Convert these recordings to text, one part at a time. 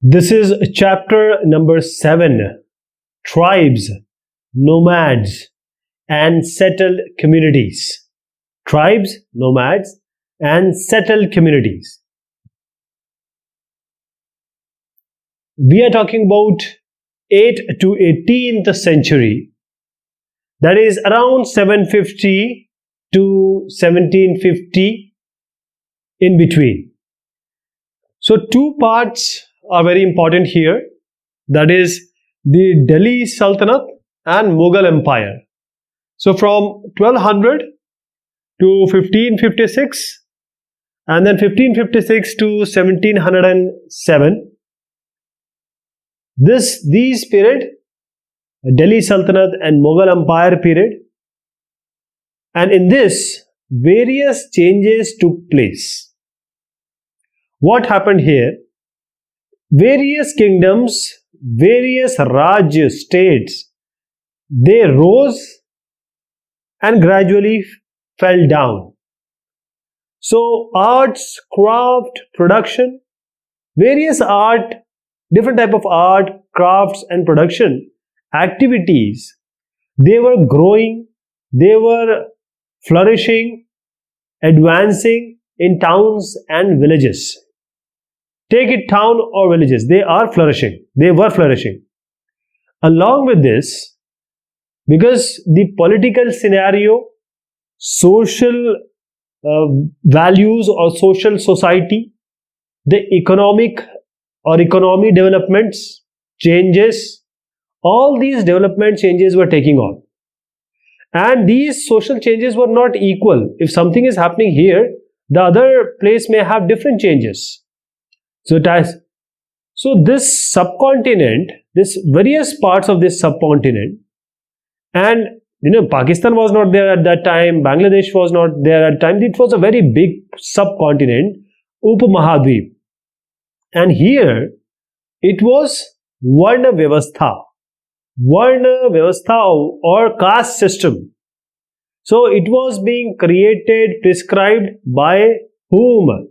This is chapter number 7, Tribes, Nomads and Settled Communities. Tribes, Nomads and Settled Communities. We are talking about 8th to 18th century, that is around 750 to 1750 in between. So two parts are very important here, that is the Delhi Sultanate and Mughal Empire. So from 1200 to 1556 and then 1556 to 1707, these period, Delhi Sultanate and Mughal Empire period, and in this various changes took place. What happened here? Various kingdoms, various Raj states, they rose and gradually fell down. So arts, craft, production, various art, different type of art, crafts and production activities, they were growing, they were flourishing, advancing in towns and villages. Take it town or villages, they are flourishing, they were flourishing. Along with this, because the political scenario, social values or social society, the economic or economy developments, changes, all these development changes were taking on. And these social changes were not equal. If something is happening here, the other place may have different changes. So this subcontinent, this various parts of this subcontinent, and Pakistan was not there at that time, Bangladesh was not there at that time, it was a very big subcontinent, Upamahadweep. And here it was Varna Vyavastha or caste system. So it was being created, prescribed by whom?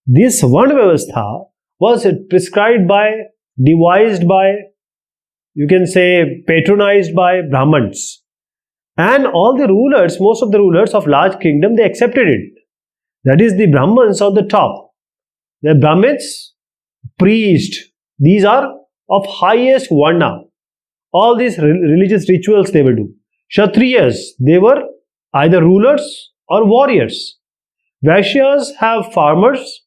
This Varna Vyavastha was prescribed by, devised by, you can say patronized by Brahmins. And all the rulers, most of the rulers of large kingdom, they accepted it. That is the Brahmins on the top. The Brahmins, priest, these are of highest Varna. All these religious rituals they will do. Kshatriyas, they were either rulers or warriors. Vaishyas have farmers,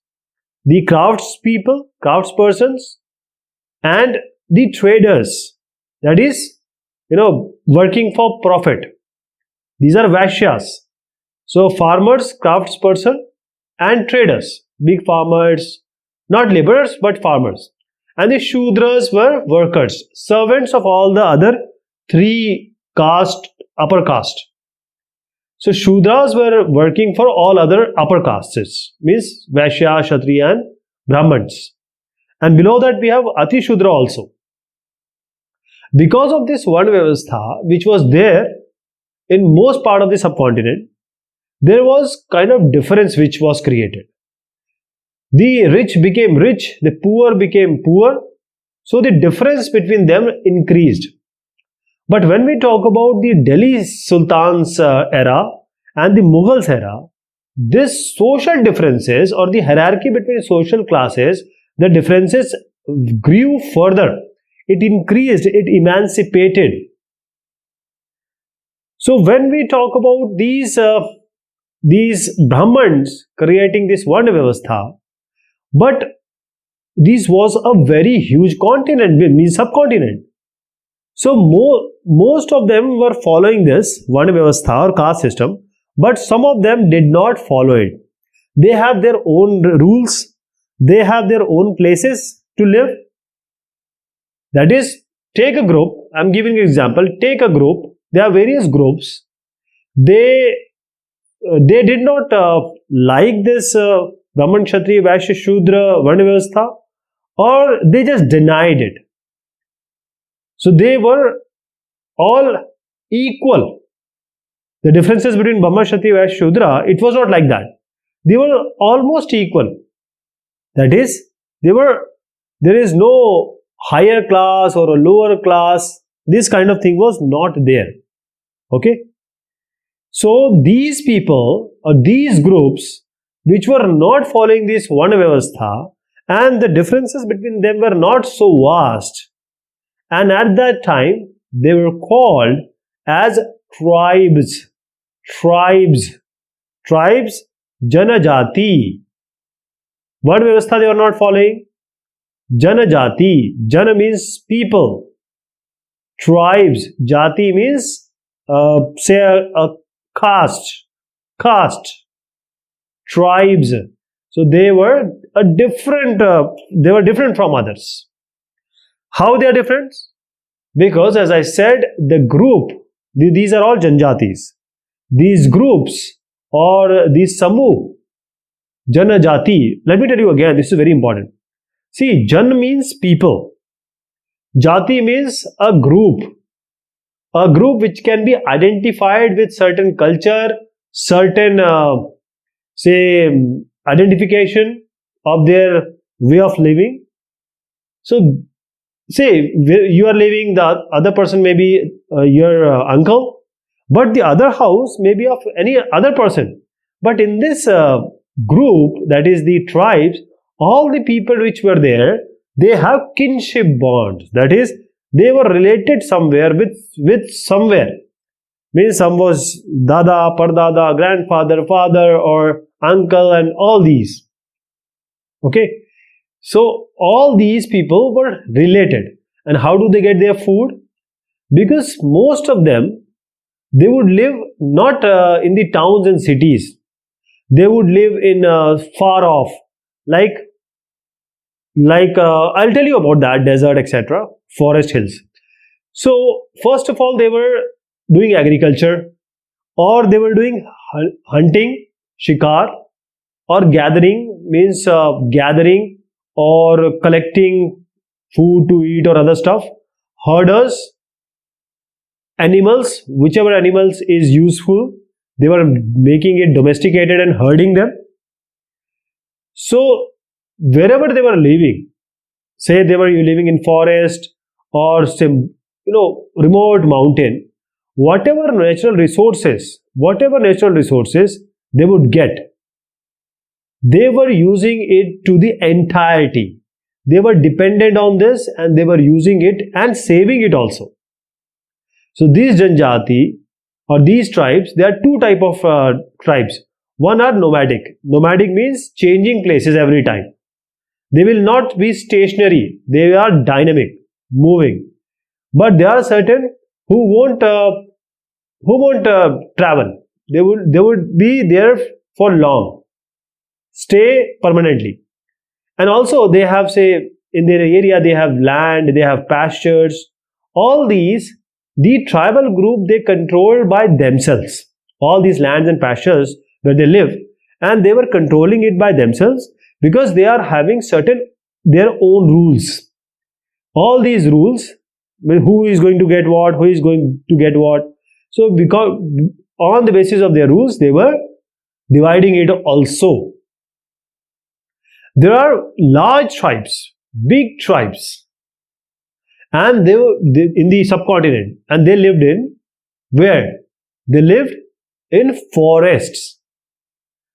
the craftspersons, and the traders, that is, working for profit. These are Vaishyas. So farmers, craftsperson, and traders, big farmers, not laborers but farmers. And the Shudras were workers, servants of all the other three caste, upper caste. So Shudras were working for all other upper castes, means Vaishya, Kshatriya and Brahmins. And below that we have Ati Shudra also. Because of this Varna Vyavastha, which was there in most part of the subcontinent, there was kind of difference which was created. The rich became rich, the poor became poor, so the difference between them increased. But when we talk about the Delhi Sultan's era and the Mughals era, this social differences or the hierarchy between social classes, the differences grew further. It increased, it emancipated. So when we talk about these Brahmins creating this Varna Vyavastha, but this was a very huge continent, means subcontinent. So most of them were following this Varna Vyavastha or caste system, but some of them did not follow it. They have their own rules, they have their own places to live. That is, take a group, I am giving an example, take a group, there are various groups, they did not like this Brahman, Kshatriya, Vaishya, Shudra, Varna Vyavastha, or they just denied it. So they were all equal. The differences between Brahman, Kshatriya, Vaishya, Shudra, it was not like that. They were almost equal. That is, they were There is no higher class or a lower class. This kind of thing was not there. Okay. So these people or these groups which were not following this Varna Vyavastha, and the differences between them were not so vast, and at that time they were called as tribes. Tribes, Janajati. What Vyavastha they were not following? Janajati. Jana means people. Tribes. Jati means say a caste. Tribes. So they were different from others. How they are different? Because as I said, the group, these are all Janjatis. These groups or these Samuh, Janajati. Let me tell you again, this is very important. See, Jan means people. Jati means a group which can be identified with certain culture, certain identification of their way of living. So say you are living, the other person may be your uncle, but the other house may be of any other person. But in this group, that is the tribes, all the people which were there, they have kinship bonds. That is, they were related somewhere with somewhere. Means some was dada, pardada, grandfather, father, or uncle, and all these. Okay. So all these people were related. And how do they get their food? Because most of them, they would live not in the towns and cities. They would live in far off, like I'll tell you about that, desert, etc., forest hills. So first of all, they were doing agriculture, or they were doing hunting, shikar, or gathering, means gathering or collecting food to eat or other stuff. Herders, animals, whichever animals is useful, they were making it domesticated and herding them. So wherever they were living, say they were living in forest or some remote mountain, whatever natural resources they would get, they were using it to the entirety. They were dependent on this and they were using it and saving it also. So these Janjati or these tribes, there are two type of tribes. One are nomadic. Nomadic means changing places every time. They will not be stationary. They are dynamic, moving. But there are certain who won't travel. They would be there for long, stay permanently. And also they have, say, in their area they have land, they have pastures. All these, the tribal group, they controlled by themselves. All these lands and pastures where they live, and they were controlling it by themselves because they are having certain their own rules. All these rules, who is going to get what, who is going to get what. So because on the basis of their rules, they were dividing it also. There are large tribes, big tribes, and they were in the subcontinent, and they lived in where? They lived in forests.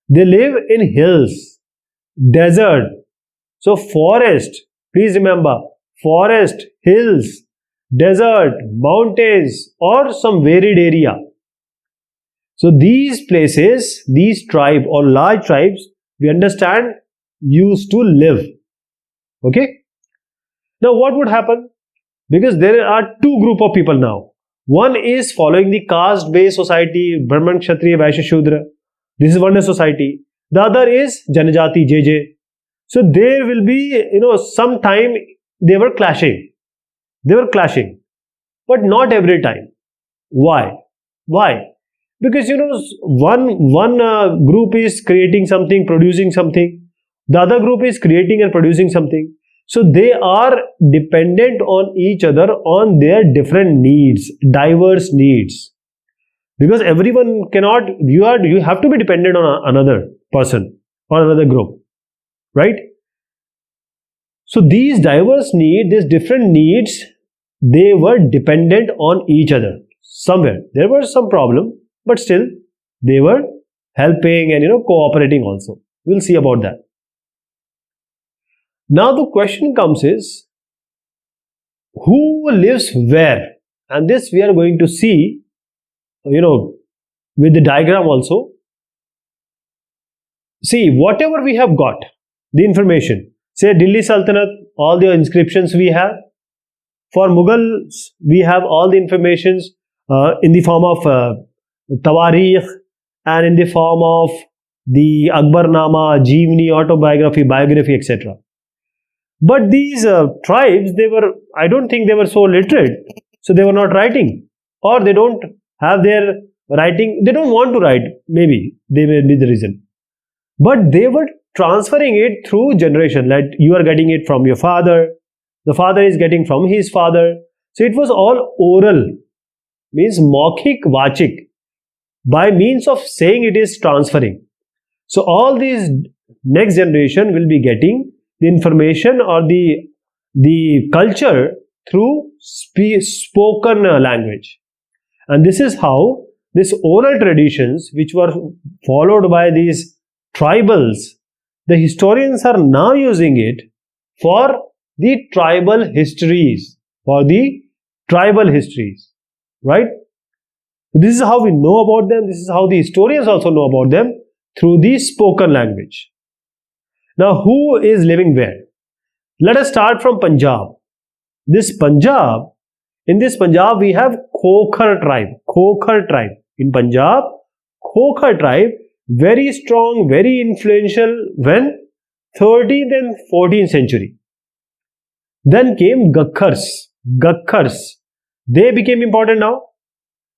They live in hills, desert. So forest, please remember, forest, hills, desert, mountains, or some varied area. So these places, these tribe or large tribes, we understand, used to live. Okay. Now what would happen? Because there are two group of people now. One is following the caste based society, Brahman, Kshatriya, Vaishya, Shudra. This is one society. The other is Janajati, JJ. So there will be, some time they were clashing. But not every time. Why? Because one group is creating something, producing something. The other group is creating and producing something. So they are dependent on each other on their different needs, diverse needs. Because everyone cannot, you have to be dependent on another person or another group, right? So these diverse needs, these different needs, they were dependent on each other. Somewhere there was some problem, but still they were helping and cooperating also. We'll see about that. Now the question comes is, who lives where? And this we are going to see, with the diagram also. See, whatever we have got, the information, say Delhi Sultanate, all the inscriptions we have. For Mughals, we have all the informations in the form of Tawarikh and in the form of the Akbarnama, Jeevani, autobiography, biography, etc. But these tribes, I don't think they were so literate, so they were not writing, or they don't have their writing, they don't want to write, maybe they may be the reason. But they were transferring it through generation, like you are getting it from your father, the father is getting from his father. So it was all oral, means maukhik vachik. By means of saying it is transferring. So all these next generation will be getting the information or the culture through spoken language. And this is how these oral traditions, which were followed by these tribals, the historians are now using it for the tribal histories, right? This is how we know about them. This is how the historians also know about them, through the spoken language. Now, who is living where? Let us start from Punjab. In this Punjab, we have Khokhar tribe. In Punjab, Khokhar tribe, very strong, very influential when 13th and 14th century. Then came Gakhars. They became important now.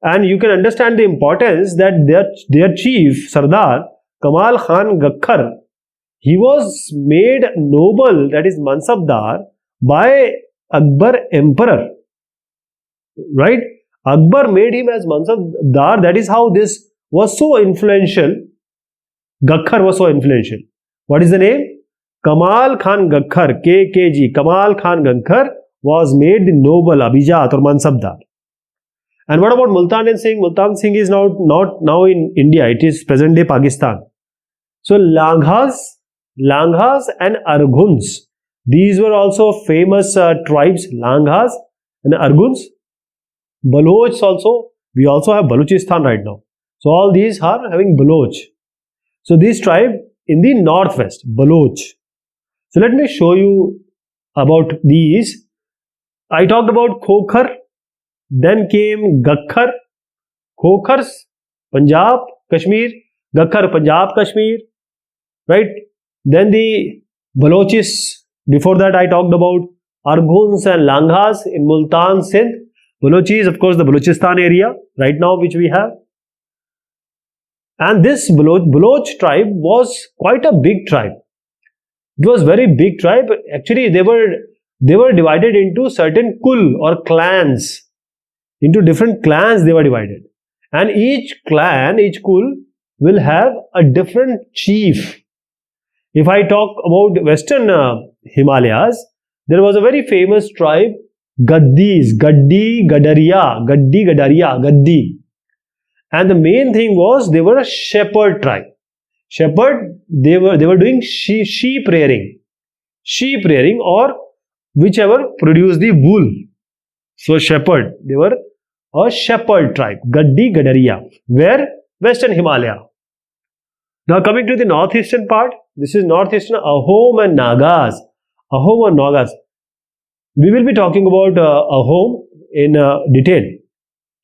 And you can understand the importance that their chief, Sardar Kamal Khan Gakhar, he was made noble, that is Mansabdar, by Akbar Emperor. Right? Akbar made him as Mansabdar. That is how this was so influential. Gakhar was so influential. What is the name? Kamal Khan Gakhar, KKG. Kamal Khan Gakhar was made the noble Abhijat or Mansabdar. And what about Multan Singh? Multan Singh is not now in India. It is present day Pakistan. So Langhas and Arghuns. These were also famous tribes. Langhas and Arghuns. Baloch also. We also have Balochistan right now. So all these are having Baloch. So this tribe in the northwest, Baloch. So let me show you about these. I talked about Khokhar. Then came Gakhar, Khokhars, Punjab, Kashmir, Gakhar, Punjab, Kashmir, right? Then the Balochis, before that I talked about Arghuns and Langhas in Multan, Sindh. Balochis, of course, the Balochistan area, right now, which we have. And this Baloch tribe was quite a big tribe. It was very big tribe. Actually, they were divided into certain kul or clans. Into different clans they were divided. And each clan, each kul will have a different chief. If I talk about Western Himalayas, there was a very famous tribe, Gaddis, Gaddi, Gaddi. And the main thing was they were a shepherd tribe. Shepherd, they were doing sheep rearing or whichever produced the wool. So shepherd, they were a shepherd tribe, Gaddi, Gadariya, where Western Himalaya. Now coming to the northeastern part, this is northeastern Ahom and Nagas. Ahom and Nagas. We will be talking about Ahom in detail.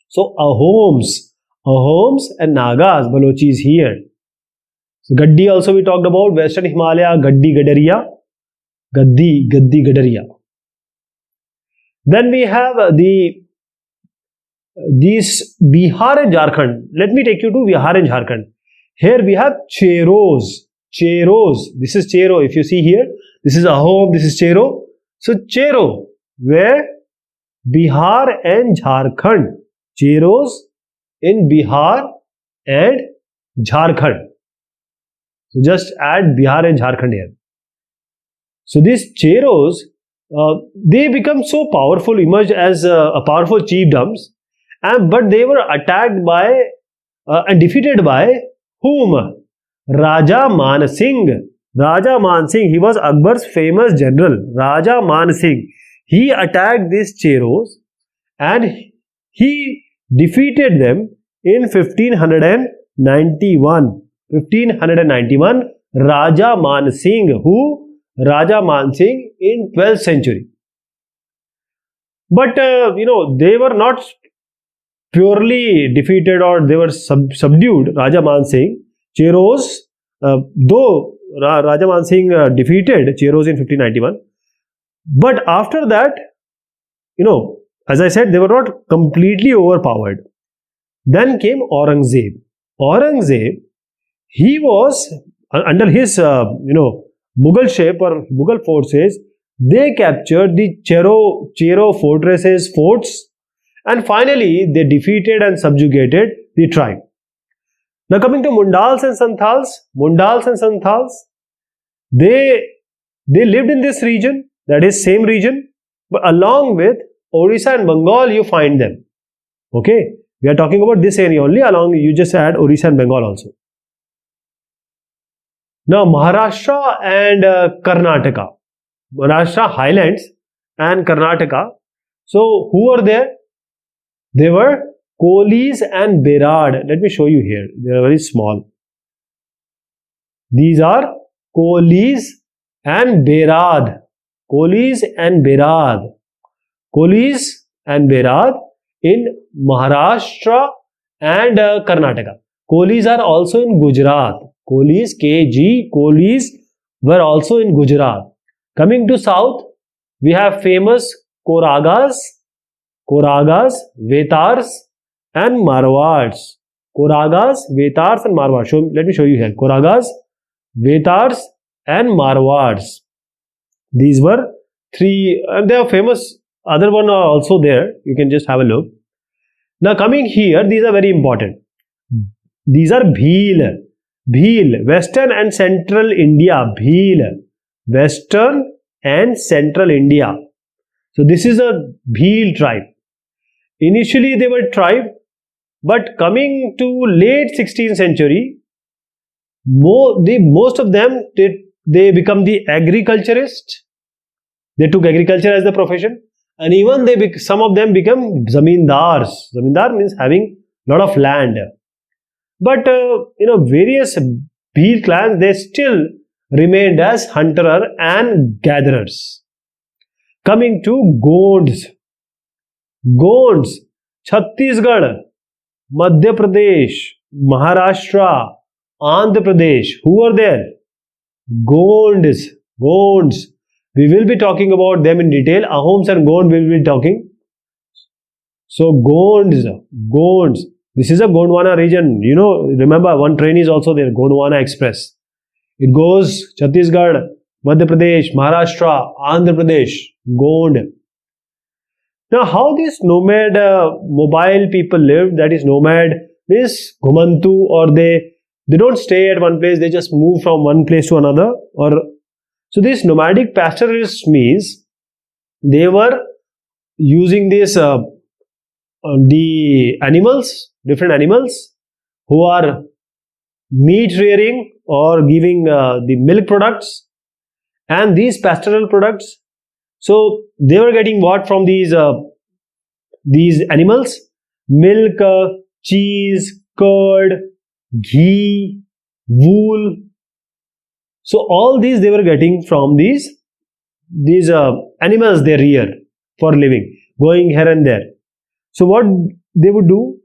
So Ahoms and Nagas, Balochis here. So Gaddi also we talked about, Western Himalaya, Gaddi, Gadariya. Gaddi, Gadariya. Then we have these Bihar and Jharkhand. Let me take you to Bihar and Jharkhand. Here we have Cheros. This is Chero. If you see here, this is Ahom, this is Chero. So Chero, where Bihar and Jharkhand. Cheros in Bihar and Jharkhand. So just add Bihar and Jharkhand here. So these Cheros, they become so powerful, emerged as a powerful chiefdoms, but they were attacked by and defeated by whom? Raja Man Singh. Raja Man Singh, he was Akbar's famous general. Raja Man Singh, he attacked these Cheros and he defeated them in 1591. 1591, Raja Man Singh, who? Raja Man Singh in 12th century. But, they were not purely defeated or they were subdued. Raja Man Singh, Cheros, though Raja Man Singh defeated Cheros in 1591, but after that, as I said, they were not completely overpowered. Then came Aurangzeb. Aurangzeb, he was under his, Mughalship or Mughal forces, they captured the Chero fortresses, forts, and finally they defeated and subjugated the tribe. Now coming to Mundals and Santhals, they lived in this region, that is same region, but along with Orissa and Bengal you find them. Okay, we are talking about this area only, along you just add Orissa and Bengal also. Now Maharashtra and Karnataka, Maharashtra highlands and Karnataka. So who were there? They were Kolis and Berad. Let me show you here. They are very small. These are Kolis and Berad. Kolis and Berad. Kolis and Berad in Maharashtra and Karnataka. Kolis are also in Gujarat. Kolis, KG, Kolis were also in Gujarat. Coming to south, we have famous Koragas, Vetars and Marwads. Koragas, Vetars and Marwads. Let me show you here. Koragas, Vetars and Marwads. These were three, and they are famous. Other one are also there. You can just have a look. Now coming here, these are very important. These are Bhil. Bhil, Western and Central India. Bhil, Western and Central India. So this is a Bhil tribe. Initially they were tribe, but coming to late 16th century, most of them, they become the agriculturist. They took agriculture as the profession, and even some of them become zamindars. Zamindar means having lot of land. But various Bhil clans, they still remained as hunter and gatherers. Coming to Gonds. Gonds, Chhattisgarh, Madhya Pradesh, Maharashtra, Andhra Pradesh. Who are there? Gonds. We will be talking about them in detail. Ahoms and Gond we will be talking. So Gonds. This is a Gondwana region. Remember one train is also there, Gondwana Express. It goes Chhattisgarh, Madhya Pradesh, Maharashtra, Andhra Pradesh, Gond. Now how these nomad mobile people live, that is nomad, means Ghumantu, or they don't stay at one place, they just move from one place to another. So this nomadic pastoralists means they were using this the animals, different animals who are meat rearing or giving the milk products and these pastoral products. So they were getting what from these animals? Milk, cheese, curd, ghee, wool. So all these they were getting from these animals they rear for living, going here and there. So what they would do?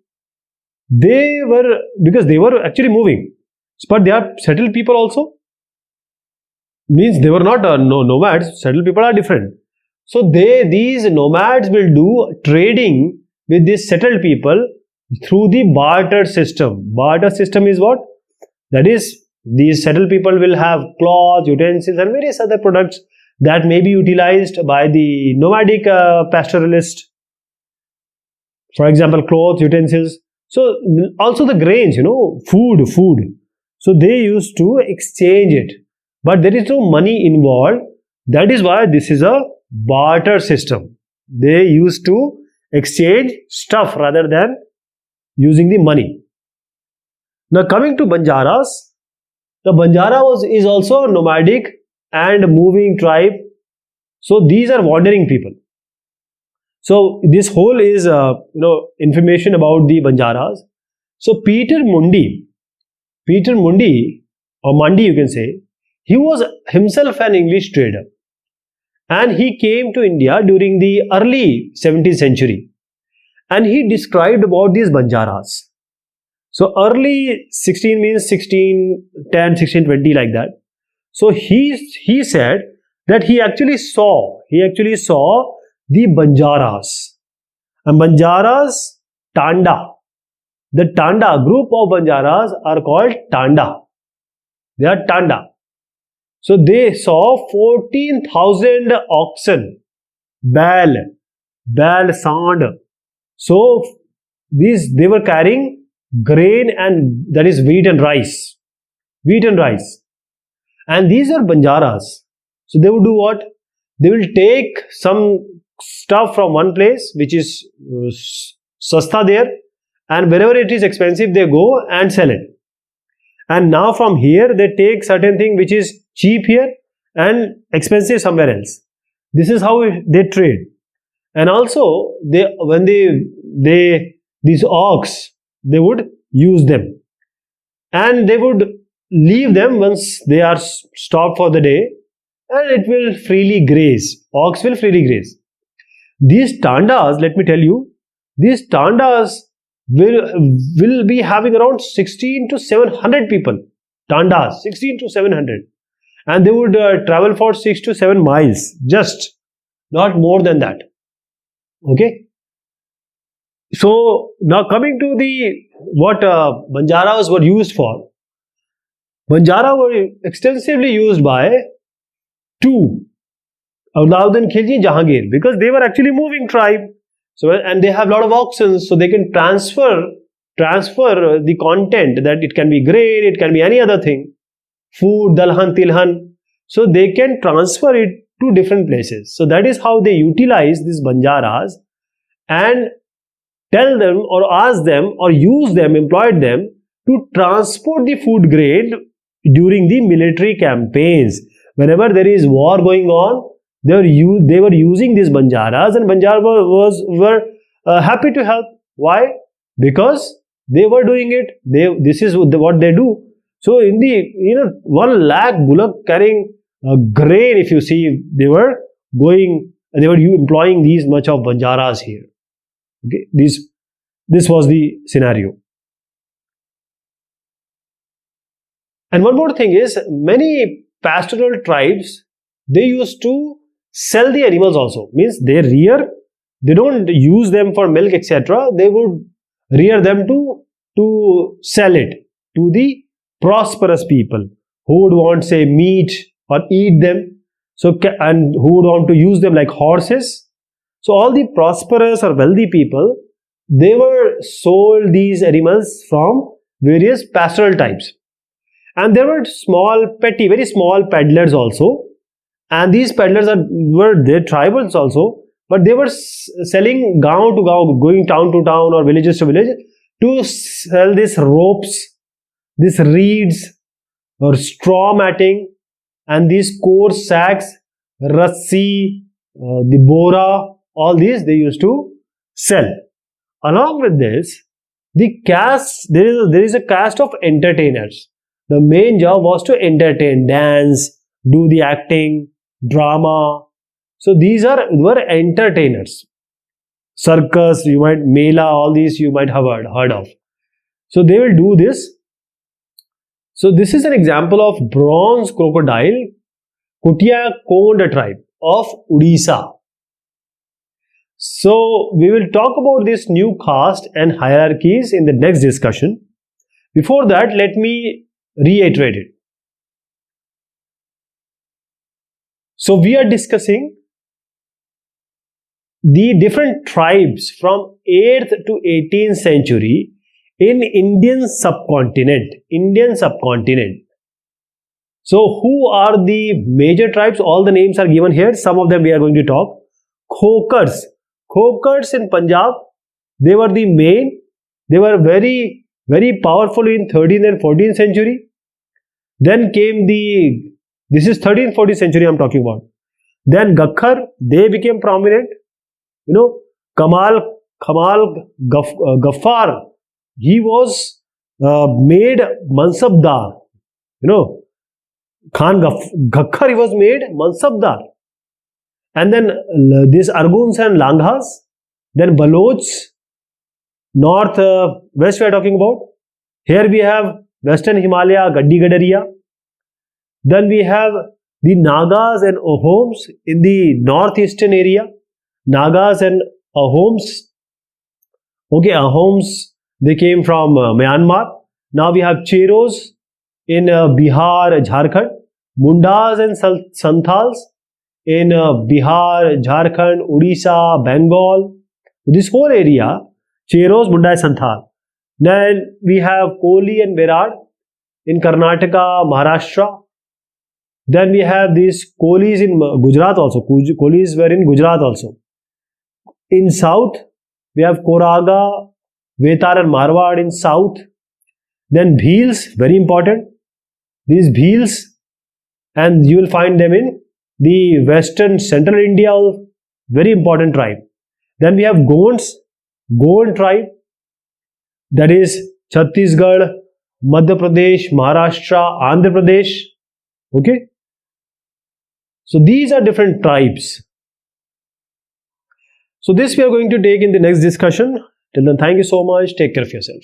Because they were actually moving, but they are settled people also. Means they were not nomads. Settled people are different. So these nomads will do trading with these settled people through the barter system. Barter system is what? That is, these settled people will have cloth, utensils and various other products that may be utilized by the nomadic pastoralist. For example, clothes, utensils. So also the grains, food. So they used to exchange it. But there is no money involved. That is why this is a barter system. They used to exchange stuff rather than using the money. Now coming to Banjaras, the Banjara is also a nomadic and moving tribe. So these are wandering people. So this whole is information about the Banjaras. So Peter Mundy or Mandi you can say, he was himself an English trader, and he came to India during the early 17th century, and he described about these Banjaras. So early 16 means 1610, 1620 like that. So he said that he actually saw the Banjaras. And Banjaras, Tanda. The Tanda group of Banjaras are called Tanda. They are Tanda. So they saw 14,000 oxen, Baal, Sand. So they were carrying grain, and that is wheat and rice. And these are Banjaras. So they would do what? They will take some stuff from one place which is sasta there, and wherever it is expensive they go and sell it. And now from here they take certain thing which is cheap here and expensive somewhere else. This is how they trade. And also these ox, they would use them, and they would leave them once they are stopped for the day, and it will freely graze. Ox will freely graze. These Tandas, let me tell you, these Tandas will be having around 16 to 700 people. Tandas, 16 to 700. And they would travel for 6 to 7 miles, just not more than that. Okay. So now coming to what Banjaras were used for. Banjara were extensively used by two, Alauddin Khilji, Jahangir, because they were actually moving tribe. So, and they have a lot of oxen, so they can transfer the content, that it can be grain, it can be any other thing, food, dalhan, tilhan. So they can transfer it to different places. So that is how they utilize these Banjaras and tell them or ask them or use them, employed them to transport the food grain during the military campaigns. Whenever there is war going on, they were using these Banjaras, and Banjaras were happy to help. Why? Because they were doing it. This is what they do. So in the 1 lakh bullock carrying grain, if you see, they were employing these much of Banjaras here. Okay, this was the scenario. And one more thing is, many pastoral tribes, they used to sell the animals also. Means they don't use them for milk, etc. They would rear them to sell it to the prosperous people who would want, say, meat or eat them. So, and who would want to use them like horses. So all the prosperous or wealthy people, they were sold these animals from various pastoral types. And there were very small peddlers also. And these peddlers were their tribals also, but they were selling gaon to gaon, going town to town or villages to village to sell these ropes, these reeds or straw matting, and these coarse sacks, rassi, the bora, all these they used to sell. Along with this, there is a caste of entertainers. The main job was to entertain, dance, do the acting, drama. So these were entertainers. Circus, Mela, all these you might have heard of. So they will do this. So this is an example of bronze crocodile, Kutia Kond tribe of Odisha. So we will talk about this new caste and hierarchies in the next discussion. Before that, let me reiterate it. So we are discussing the different tribes from 8th to 18th century in Indian subcontinent. So who are the major tribes? All the names are given here. Some of them we are going to talk. Khokars. Khokars in Punjab, they were the main. They were very, very powerful in 13th and 14th century. Then came this is 13th, 14th century I'm talking about. Then Gakhar, they became prominent. You know, Kamal Gaffar, he was made Mansabdar. You know, Khan Gakhar, he was made Mansabdar. And then this Arguns and Langhas, then Balochs, north, west we are talking about. Here we have Western Himalaya, Gaddi Gadariya. Then we have the Nagas and Ahoms in the northeastern area. Nagas and Ahoms. Okay, Ahoms, they came from Myanmar. Now we have Cheros in Bihar, Jharkhand. Mundas and Santals in Bihar, Jharkhand, Odisha, Bengal. This whole area, Cheros, Munda, Santhal. Then we have Koli and Berad in Karnataka, Maharashtra. Then we have these Kolis in Gujarat also. Kolis were in Gujarat also. In south, we have Koraga, Vetar and Marwad in south. Then Bhils, very important. These Bhils, and you will find them in the western central India, very important tribe. Then we have Gonds, Gond tribe, that is Chhattisgarh, Madhya Pradesh, Maharashtra, Andhra Pradesh. Okay. So these are different tribes. So this we are going to take in the next discussion. Till then, thank you so much. Take care of yourself.